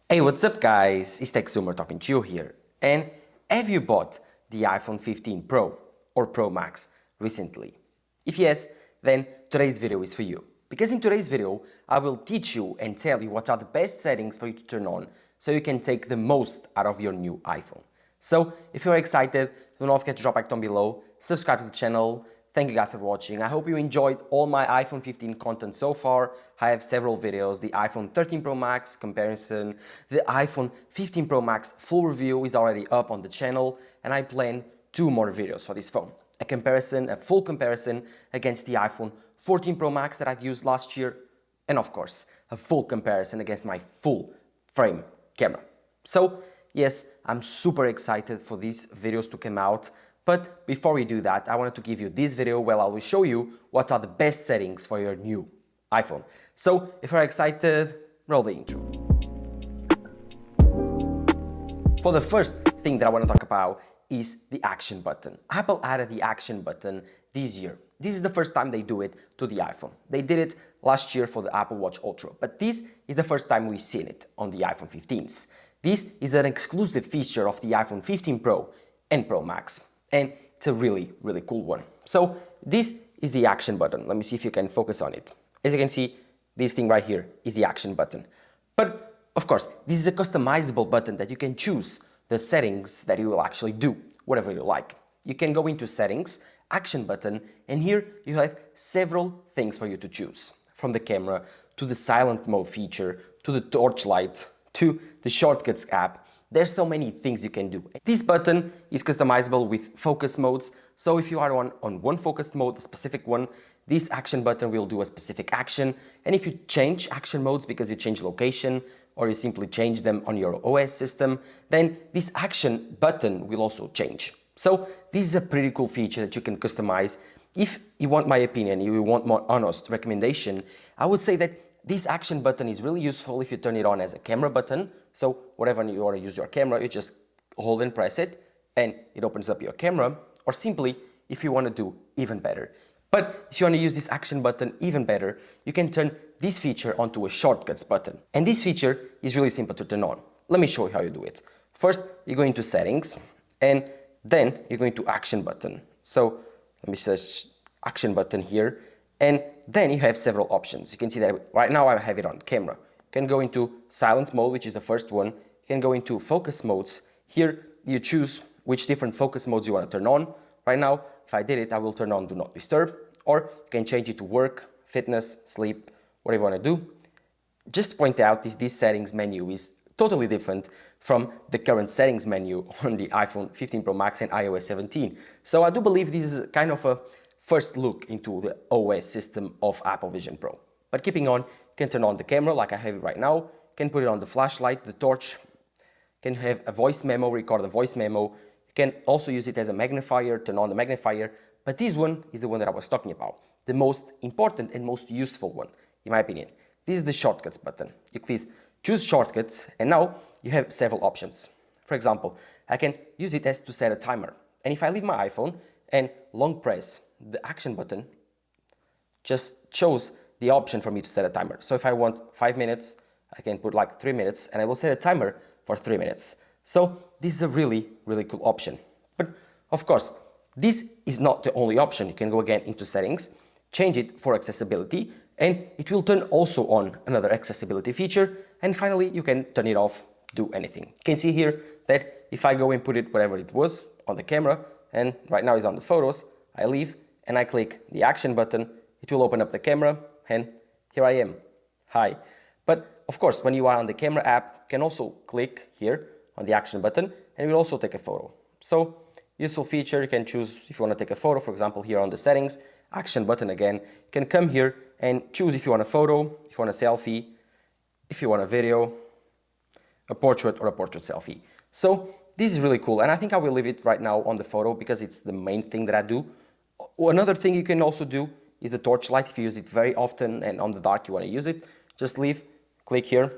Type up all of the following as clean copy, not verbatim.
Hey, what's up guys? It's TechZoomer talking to you here. And have you bought the iPhone 15 Pro or Pro Max recently? If yes, then today's video is for you. Because in today's video, I will teach you and tell you what are the best settings for you to turn on so you can take the most out of your new iPhone. So if you're excited, do not forget to drop a like down below, subscribe to the channel. Thank you guys for watching. I hope you enjoyed all my iPhone 15 content so far. I have several videos, the iPhone 13 Pro Max comparison, the iPhone 15 Pro Max full review is already up on the channel, and I plan 2 more videos for this phone. A full comparison against the iPhone 14 Pro Max that I've used last year, and of course, a full comparison against my full frame camera. So yes, I'm super excited for these videos to come out. But before we do that, I wanted to give you this video where I will show you what are the best settings for your new iPhone. So if you're excited, roll the intro. For the first thing that I want to talk about is the action button. Apple added the action button this year. This is the first time they do it to the iPhone. They did it last year for the Apple Watch Ultra, but this is the first time we've seen it on the iPhone 15s. This is an exclusive feature of the iPhone 15 Pro and Pro Max. And it's a really, really cool one. So this is the action button. Let me see if you can focus on it. As you can see, this thing right here is the action button. But of course, this is a customizable button that you can choose the settings that you will actually do, whatever you like. You can go into settings, action button, and here you have several things for you to choose. From the camera, to the silent mode feature, to the torchlight, to the shortcuts app. There's so many things you can do. This button is customizable with focus modes. So if you are on one focus mode, a specific one, this action button will do a specific action. And if you change action modes because you change location or you simply change them on your OS system, then this action button will also change. So this is a pretty cool feature that you can customize. If you want my opinion, you want more honest recommendation, I would say that this action button is really useful if you turn it on as a camera button. So whenever you want to use your camera, you just hold and press it and it opens up your camera, or simply if you want to do even better. But if you want to use this action button even better, you can turn this feature onto a shortcuts button. And this feature is really simple to turn on. Let me show you how you do it. First, you go into settings and then you go into action button. So let me search action button here. And then you have several options. You can see that right now I have it on camera. You can go into silent mode, which is the first one. You can go into focus modes. Here you choose which different focus modes you want to turn on. Right now, if I did it, I will turn on do not disturb, or you can change it to work, fitness, sleep, whatever you want to do. Just point out this settings menu is totally different from the current settings menu on the iPhone 15 Pro Max and iOS 17. So I do believe this is kind of a first look into the OS system of Apple Vision Pro. But keeping on, you can turn on the camera like I have it right now. You can put it on the flashlight, the torch. You can have a voice memo, record a voice memo. You can also use it as a magnifier, turn on the magnifier. But this one is the one that I was talking about. The most important and most useful one, in my opinion. This is the shortcuts button. You please choose shortcuts, and now you have several options. For example, I can use it as to set a timer. And if I leave my iPhone and long press the action button, just chose the option for me to set a timer. So if I want 5 minutes, I can put like 3 minutes and I will set a timer for 3 minutes. So this is a really, really cool option. But of course, this is not the only option. You can go again into settings, change it for accessibility, and it will turn also on another accessibility feature. And finally, you can turn it off, do anything. You can see here that if I go and put it wherever it was on the camera, and right now it's on the photos, I leave and I click the action button, it will open up the camera and here I am. Hi. But of course, when you are on the camera app, you can also click here on the action button and it will also take a photo. So useful feature, you can choose if you want to take a photo, for example, here on the settings, action button again, you can come here and choose if you want a photo, if you want a selfie, if you want a video, a portrait or a portrait selfie. So this is really cool, and I think I will leave it right now on the photo because it's the main thing that I do. Another thing you can also do is the torchlight. If you use it very often and on the dark you want to use it, just leave, click here,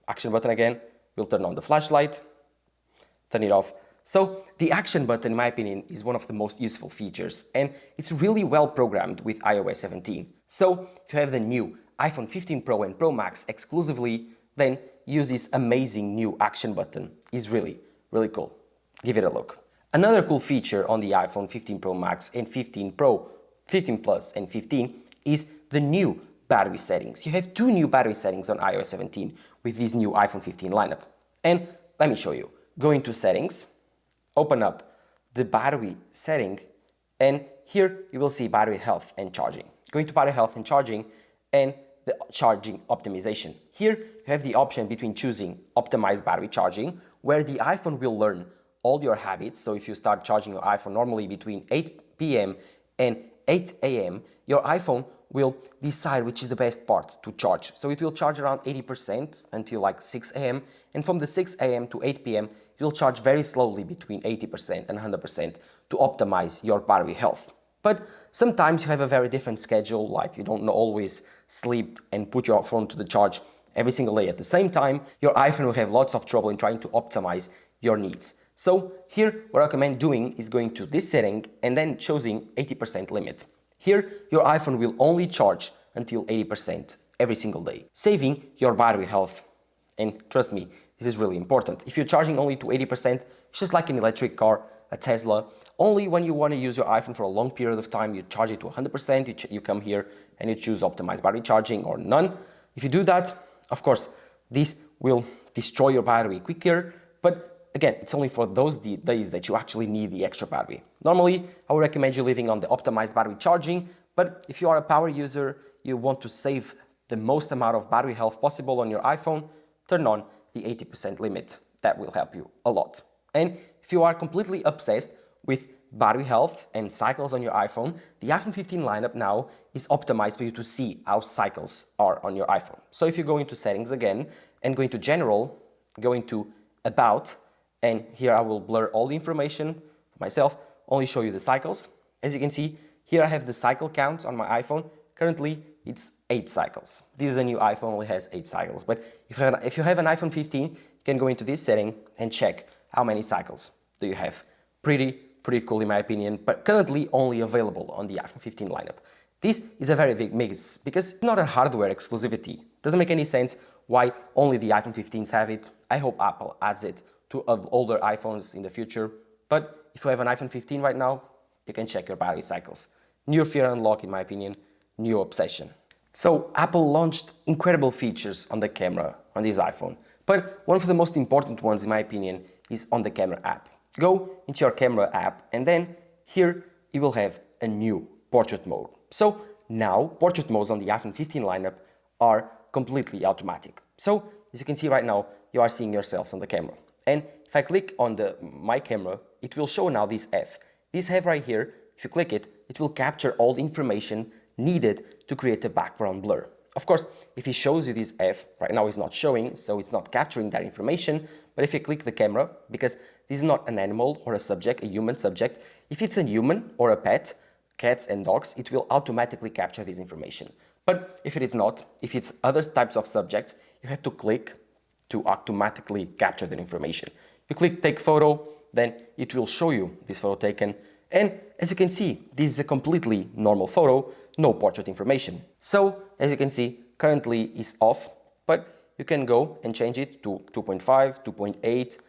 action button again, will turn on the flashlight, turn it off. So the action button, in my opinion, is one of the most useful features, and it's really well programmed with iOS 17. So if you have the new iPhone 15 Pro and Pro Max exclusively, then use this amazing new action button. It's really, really cool. Give it a look. Another cool feature on the iPhone 15 Pro Max and 15 Pro, 15 Plus and 15 is the new battery settings. You have two new battery settings on iOS 17 with this new iPhone 15 lineup. And let me show you. Go into settings, open up the battery setting, and here you will see battery health and charging. Go into battery health and charging and the charging optimization. Here you have the option between choosing optimized battery charging, where the iPhone will learn all your habits. So if you start charging your iPhone normally between 8 p.m. and 8 a.m., your iPhone will decide which is the best part to charge. So it will charge around 80% until like 6 a.m. And from the 6 a.m. to 8 p.m., it will charge very slowly between 80% and 100% to optimize your battery health. But sometimes you have a very different schedule, like you don't always sleep and put your phone to the charge every single day at the same time. Your iPhone will have lots of trouble in trying to optimize your needs. So here, what I recommend doing is going to this setting and then choosing 80% limit. Here, your iPhone will only charge until 80% every single day, saving your battery health. And trust me, this is really important. If you're charging only to 80%, it's just like an electric car, a Tesla. Only when you want to use your iPhone for a long period of time, you charge it to 100%, you come here and you choose optimized battery charging or none. If you do that, of course, this will destroy your battery quicker, but again, it's only for those days that you actually need the extra battery. Normally, I would recommend you leaving on the optimized battery charging, but if you are a power user, you want to save the most amount of battery health possible on your iPhone, turn on the 80% limit. That will help you a lot. And if you are completely obsessed with battery health and cycles on your iPhone, the iPhone 15 lineup now is optimized for you to see how cycles are on your iPhone. So if you go into settings again and go into general, go into about, and here I will blur all the information for myself, only show you the cycles. As you can see, here I have the cycle count on my iPhone. Currently, it's 8 cycles. This is a new iPhone, only has 8 cycles. But if you have an iPhone 15, you can go into this setting and check how many cycles do you have. Pretty cool in my opinion, but currently only available on the iPhone 15 lineup. This is a very big miss because it's not a hardware exclusivity. Doesn't make any sense why only the iPhone 15s have it. I hope Apple adds it to older iPhones in the future. But if you have an iPhone 15 right now, you can check your battery cycles. New fear unlock in my opinion, new obsession. So Apple launched incredible features on the camera on this iPhone. But one of the most important ones in my opinion is on the camera app. Go into your camera app and then here you will have a new portrait mode. So now portrait modes on the iPhone 15 lineup are completely automatic. So as you can see right now, you are seeing yourselves on the camera. And if I click on my camera, it will show now this F. This F right here, if you click it, it will capture all the information needed to create a background blur. Of course, if it shows you this F, right now it's not showing, so it's not capturing that information. But if you click the camera, because this is not an animal or a subject, a human subject, if it's a human or a pet, cats and dogs, it will automatically capture this information. But if it is not, if it's other types of subjects, you have to click to automatically capture the information. You click take photo, then it will show you this photo taken. And as you can see, this is a completely normal photo, no portrait information. So as you can see, currently is off, but you can go and change it to 2.5, 2.8,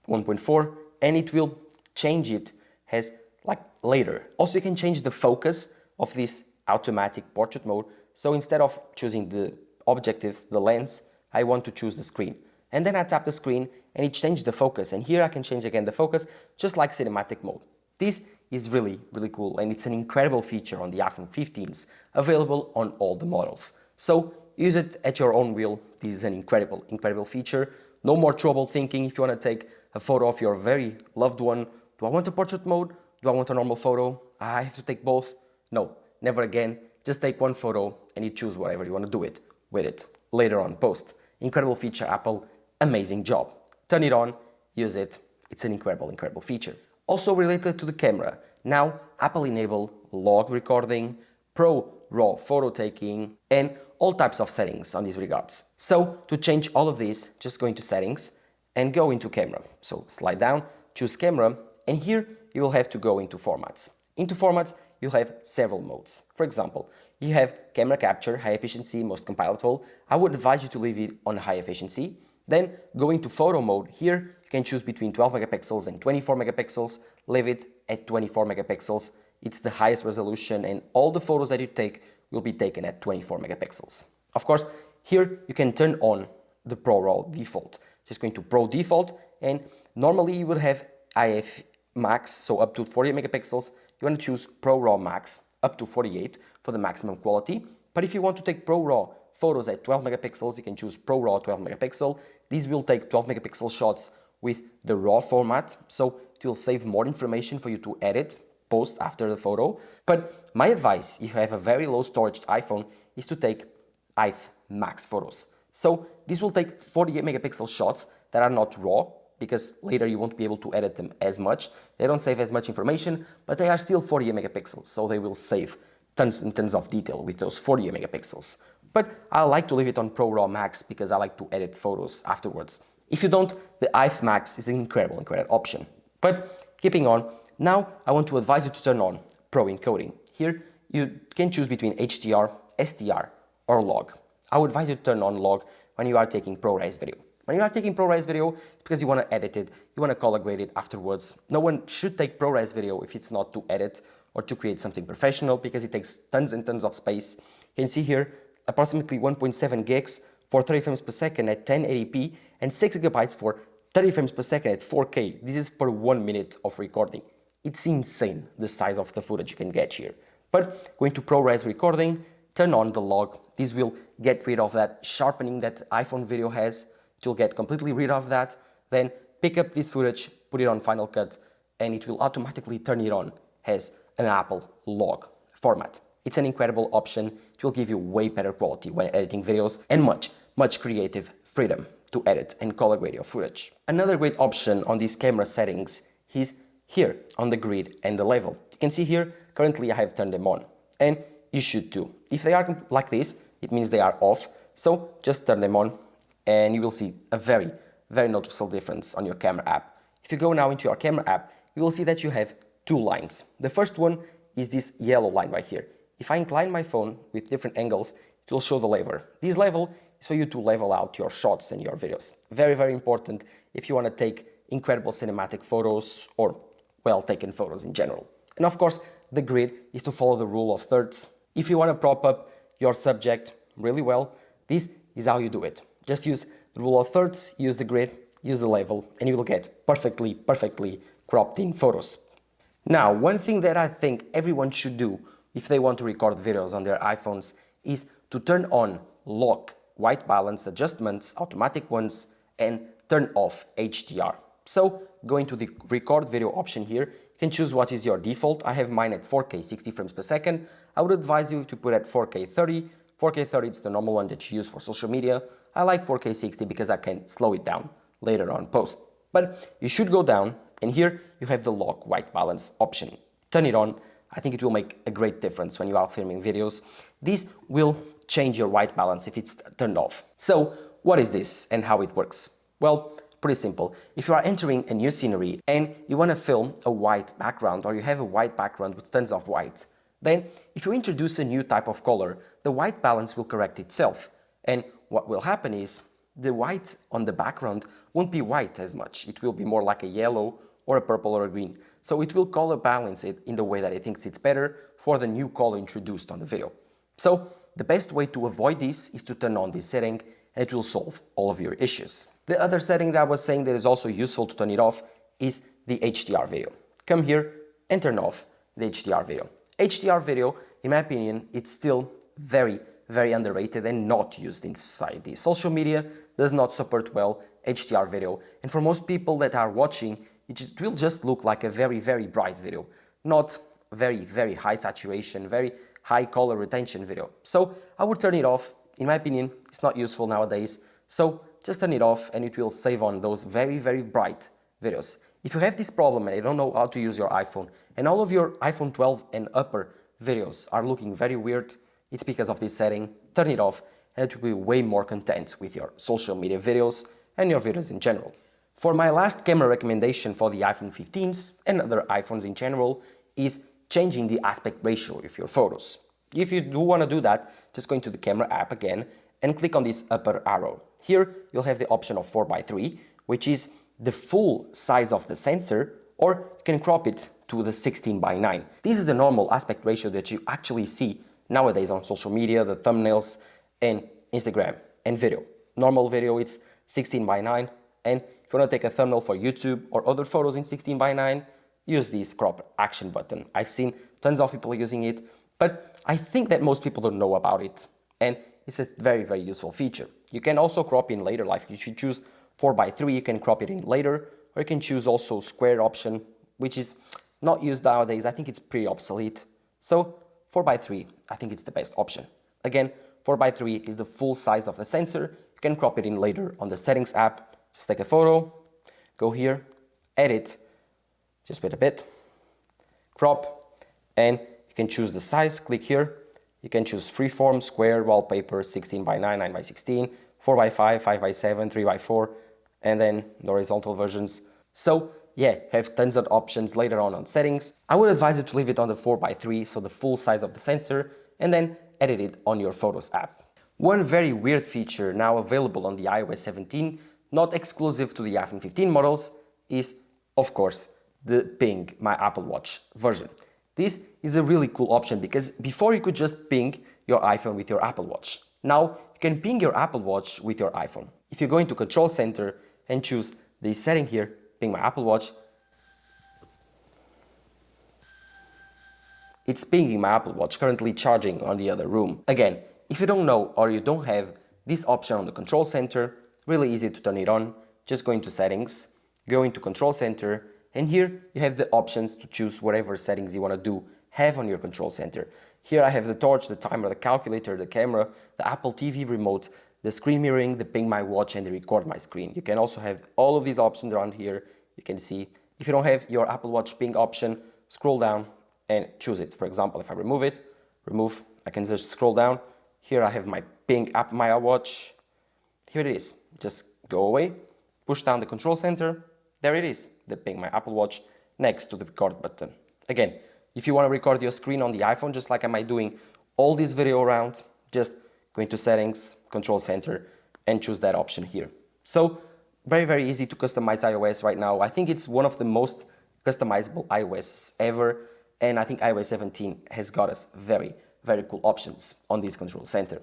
1.4, and it will change it as like later. Also, you can change the focus of this automatic portrait mode. So instead of choosing the objective, the lens, I want to choose the screen. And then I tap the screen and it changed the focus. And here I can change again the focus, just like cinematic mode. This is really, really cool. And it's an incredible feature on the iPhone 15s, available on all the models. So use it at your own will. This is an incredible feature. No more trouble thinking if you want to take a photo of your very loved one. Do I want a portrait mode? Do I want a normal photo? I have to take both? No, never again. Just take one photo and you choose whatever you want to do it with it later on post. Incredible feature, Apple. Amazing job. Turn it on, use it. It's an incredible feature. Also related to the camera, now Apple enable log recording, Pro RAW photo taking, and all types of settings on these regards. So to change all of this, just go into settings and go into camera. So slide down, choose camera, and here you will have to go into formats. Into formats, you'll have several modes. For example, you have camera capture, high efficiency, most compatible. I would advise you to leave it on high efficiency. Then going to photo mode, here you can choose between 12 megapixels and 24 megapixels. Leave it at 24 megapixels. It's the highest resolution and all the photos that you take will be taken at 24 megapixels. Of course, here you can turn on the Pro RAW default. Just going to Pro default, and normally you would have IF max, so up to 48 megapixels. You want to choose Pro RAW max up to 48 for the maximum quality. But if you want to take Pro RAW photos at 12 megapixels, you can choose Pro RAW 12 megapixel. These will take 12 megapixel shots with the RAW format, so it will save more information for you to edit, post after the photo. But my advice, if you have a very low storage iPhone, is to take IF max photos. So this will take 48 megapixel shots that are not RAW, because later you won't be able to edit them as much. They don't save as much information, but they are still 48 megapixels, so they will save tons and tons of detail with those 48 megapixels. But I like to leave it on Pro RAW Max because I like to edit photos afterwards. If you don't, the IF Max is an incredible option. But keeping on, now I want to advise you to turn on Pro Encoding. Here you can choose between HDR, SDR, or log. I would advise you to turn on log when you are taking ProRes video. When you are taking ProRes video, it's because you want to edit it, you want to color grade it afterwards. No one should take ProRes video if it's not to edit or to create something professional, because it takes tons and tons of space. You can see here approximately 1.7 gigs for 30 frames per second at 1080p and 6 gigabytes for 30 frames per second at 4K. This is per 1 minute of recording. It's insane the size of the footage you can get here. But going to ProRes recording, turn on the log. This will get rid of that sharpening that iPhone video has. It will get completely rid of that. Then pick up this footage, put it on Final Cut, and it will automatically turn it on as an Apple log format. It's an incredible option. It will give you way better quality when editing videos and much creative freedom to edit and color grade your footage. Another great option on these camera settings is here on the grid and the level. You can see here, currently I have turned them on, and you should too. If they are like this, it means they are off. So just turn them on and you will see a very noticeable difference on your camera app. If you go now into your camera app, you will see that you have two lines. The first one is this yellow line right here. If I incline my phone with different angles, it will show the level. This level is for you to level out your shots and your videos. Very important if you want to take incredible cinematic photos or well-taken photos in general. And of course, the grid is to follow the rule of thirds. If you want to prop up your subject really well, this is how you do it. Just use the rule of thirds, use the grid, use the level, and you will get perfectly cropped in photos. Now, one thing that I think everyone should do if they want to record videos on their iPhones is to turn on lock white balance adjustments, automatic ones, and turn off HDR. So going to the record video option here, you can choose what is your default. I have mine at 4K 60 frames per second. I would advise you to put at 4K 30. 4K 30 is the normal one that you use for social media. I like 4K 60 because I can slow it down later on post. But you should go down, and here you have the lock white balance option. Turn it on. I think it will make a great difference when you are filming videos. This will change your white balance if it's turned off. So what is this and how it works? Well, pretty simple. If you are entering a new scenery and you want to film a white background, or you have a white background with tons of white, then if you introduce a new type of color, the white balance will correct itself. And what will happen is the white on the background won't be white as much. It will be more like a yellow or a purple or a green. So it will color balance it in the way that it thinks it's better for the new color introduced on the video. So the best way to avoid this is to turn on this setting, and it will solve all of your issues. The other setting that I was saying that is also useful to turn it off is the HDR video. Come here and turn off the HDR video. HDR video, in my opinion, it's still very underrated and not used in society. Social media does not support well HDR video, and for most people that are watching, it will just look like a very bright video, not very high saturation, very high color retention video. So I would turn it off. In my opinion, it's not useful nowadays. So just turn it off and it will save on those very bright videos. If you have this problem and you don't know how to use your iPhone, and all of your iPhone 12 and upper videos are looking very weird, it's because of this setting. Turn it off and it will be way more content with your social media videos and your videos in general. For my last camera recommendation for the iPhone 15s and other iPhones in general is changing the aspect ratio of your photos. If you do want to do that, just go into the camera app again and click on this upper arrow. Here you'll have the option of 4:3, which is the full size of the sensor, or you can crop it to the 16:9. This is the normal aspect ratio that you actually see nowadays on social media, the thumbnails and Instagram and video. Normal video, it's 16:9, and if you want to take a thumbnail for YouTube or other photos in 16:9, use this crop action button. I've seen tons of people using it, but I think that most people don't know about it, and it's a very, very useful feature. You can also crop in later, like if you choose 4:3, you can crop it in later, or you can choose also square option, which is not used nowadays. I think it's pretty obsolete. So 4:3, I think it's the best option. Again, 4:3 is the full size of the sensor. You can crop it in later on the settings app. Just take a photo, go here, edit, just wait a bit, crop, and you can choose the size, click here. You can choose freeform, square, wallpaper, 16:9, 9:16, 4:5, 5:7, 3:4, and then the horizontal versions. So yeah, have tons of options later on settings. I would advise you to leave it on the 4:3, so the full size of the sensor, and then edit it on your Photos app. One very weird feature now available on the iOS 17, not exclusive to the iPhone 15 models, is, of course, the Ping My Apple Watch version. This is a really cool option because before you could just ping your iPhone with your Apple Watch. Now you can ping your Apple Watch with your iPhone. If you go into Control Center and choose the setting here, Ping My Apple Watch, it's pinging my Apple Watch, currently charging on the other room. Again, if you don't know or you don't have this option on the Control Center, really easy to turn it on. Just go into Settings, go into Control Center, and here you have the options to choose whatever settings you want to have on your Control Center. Here I have the torch, the timer, the calculator, the camera, the Apple TV remote, the screen mirroring, the Ping My Watch, and the Record My Screen. You can also have all of these options around here. You can see if you don't have your Apple Watch ping option, scroll down and choose it. For example, if I remove, I can just scroll down. Here I have my Ping app, my watch. Here it is. Just go away, push down the Control Center. There it is, the Ping My Apple Watch next to the record button. Again, if you want to record your screen on the iPhone, just like am I doing all this video around, just go into Settings, Control Center, and choose that option here. So very, very easy to customize iOS right now. I think it's one of the most customizable iOS ever, and I think iOS 17 has got us very, very cool options on this Control Center.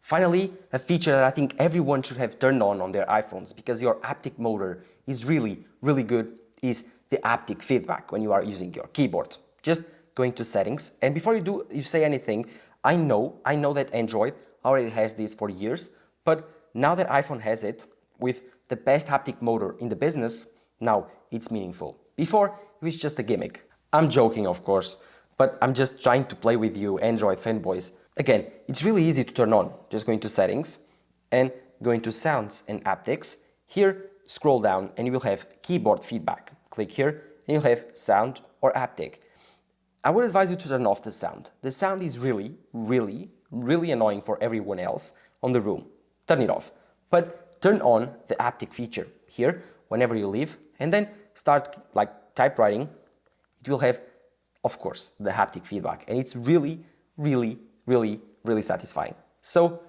Finally, a feature that I think everyone should have turned on their iPhones because your haptic motor is really, really good is the haptic feedback when you are using your keyboard. Just going to settings, and before you say anything, I know that Android already has this for years, but now that iPhone has it with the best haptic motor in the business, now it's meaningful. Before, it was just a gimmick. I'm joking, of course, but I'm just trying to play with you Android fanboys. Again, it's really easy to turn on. Just go into Settings and go into Sounds and Haptics. Here, scroll down and you will have Keyboard Feedback. Click here and you'll have Sound or Haptic. I would advise you to turn off the sound. The sound is really, really, really annoying for everyone else on the room. Turn it off. But turn on the haptic feature here whenever you leave and then start like typewriting. It will have, of course, the haptic feedback, and it's really, really, really, really satisfying. So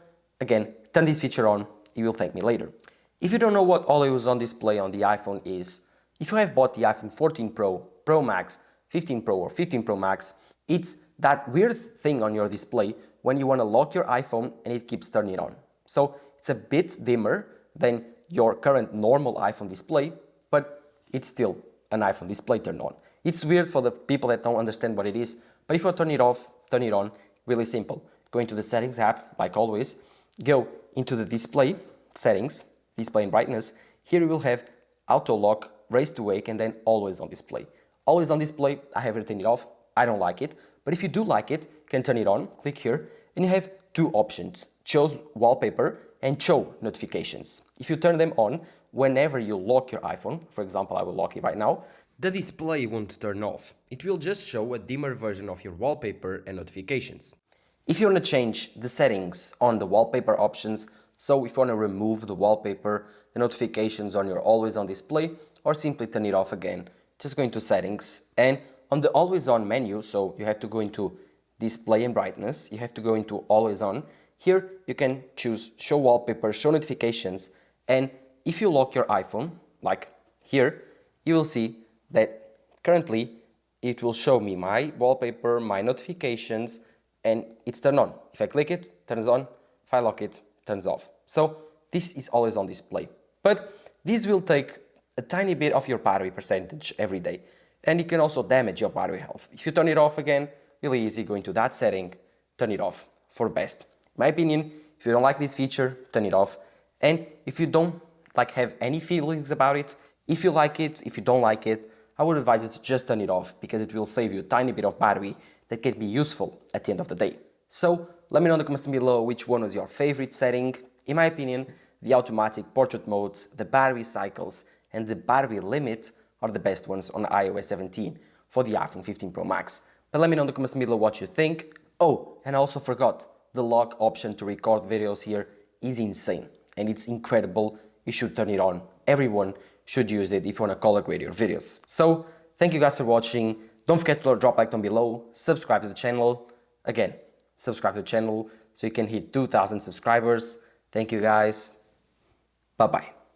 again, turn this feature on, you will thank me later. If you don't know what always on display on the iPhone is, if you have bought the iPhone 14 Pro, Pro Max, 15 Pro or 15 Pro Max, it's that weird thing on your display when you want to lock your iPhone and it keeps turning on. So it's a bit dimmer than your current normal iPhone display, but it's still an iPhone display turned on. It's weird for the people that don't understand what it is, but if you turn it off, turn it on, really simple. Go into the Settings app, like always, go into the Display, Settings, Display and Brightness. Here you will have Auto Lock, Raise to Wake, and then Always on Display. Always on Display, I have turned it off, I don't like it, but if you do like it, you can turn it on, click here, and you have two options, Choose Wallpaper and Show Notifications. If you turn them on, whenever you lock your iPhone, for example, I will lock it right now, the display won't turn off. It will just show a dimmer version of your wallpaper and notifications. If you want to change the settings on the wallpaper options, so if you want to remove the wallpaper, the notifications on your always on display, or simply turn it off again, just go into Settings and on the always on menu, so you have to go into display and brightness, you have to go into always on. Here you can choose show wallpaper, show notifications, and if you lock your iPhone, like here, you will see that currently it will show me my wallpaper, my notifications, and it's turned on. If I click it, turns on. If I lock it, turns off. So this is always on display. But this will take a tiny bit of your battery percentage every day. And it can also damage your battery health. If you turn it off again, really easy, go into that setting, turn it off for best. In my opinion, if you don't like this feature, turn it off. And if you don't have any feelings about it, if you like it, if you don't like it, I would advise you to just turn it off because it will save you a tiny bit of battery that can be useful at the end of the day. So let me know in the comments below which one was your favorite setting. In my opinion, the automatic portrait modes, the battery cycles, and the battery limit are the best ones on iOS 17 for the iPhone 15 Pro Max. But let me know in the comments below what you think. Oh, and I also forgot, the lock option to record videos here is insane and it's incredible. You should turn it on. Everyone should use it if you want to color grade your videos. So thank you guys for watching. Don't forget to drop a like down below, subscribe to the channel. Again, subscribe to the channel so you can hit 2,000 subscribers. Thank you guys. Bye-bye.